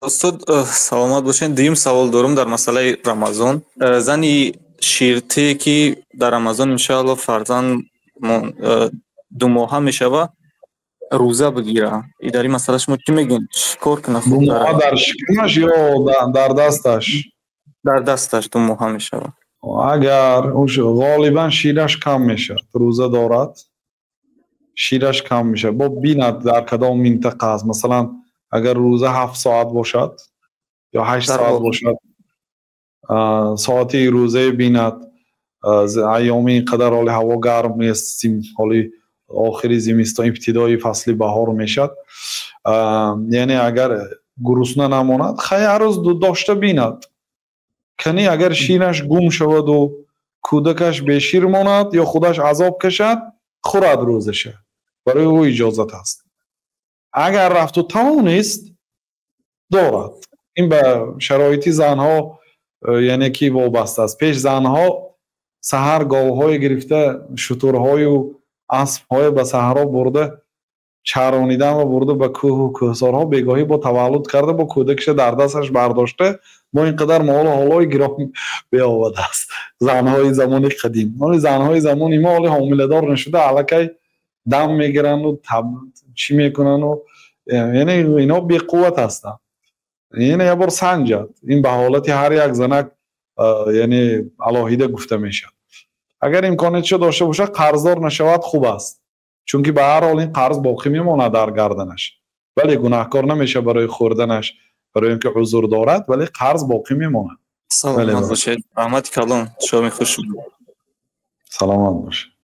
استاد سلامت باشین. دیم سوال دارم در مسئله رمضان. زنی شیرته که در رمضان انشاءالله فرزند 2 ماه میشه و روزه بگیره. اداری مسئله شما چی میگین؟ چیکار کنه خوب ما داره؟ در شکمش یا در دستش؟ در دستش 2 ماه میشه. اگر غالبا شیرش کم میشه، روزه دارد شیرش کم میشه. با بیند در کدام منطقه است. مثلا اگر روزه 7 ساعت باشد یا 8 در ساعت واقع باشد، ساعتی روزه بیند. ایامی قدر حال هوا گرم است، حالی آخری زمستان ابتدای فصل بهار میشد. یعنی اگر گرسنه نماند هر روز داشته بیند. کنی اگر شیرش گم شود و کودکش به شیر ماند یا خودش عذاب کشد، خورد روزشه، برای او اجازت است. اگر رفت و تمام نیست دارد. این به شرایطی زنها یعنی کی وابسته است. پیش زنها سحر گاوهای گرفته، شترهای و اسبهای به صحرا برده چرانیدن و برده به کوه و کوهسارها، بگاهی با تولد کرده، با کودکش در دستش برداشته، با اینقدر مال و حالای گران بیاورده است. زنهای زمان قدیم، مال زنهای زمان ما حال حامله دار نشده علکی دم میگیرن و چی میکنن و یعنی اینا بی قوت هستن. یعنی یه بار سنجد این به حالت هر یک زنک یعنی علاهیده گفته میشه. اگر امکانش داشته باشه قرضدار نشود خوب است، چون که به هر حال این قرض باقی میمونه در گردنش، ولی گناهکار نمیشه برای خوردنش، برای اینکه عذر دارد، ولی قرض باقی میمونه. سلامت باشید. رحمت کلام شما خوش. سلامت باشه.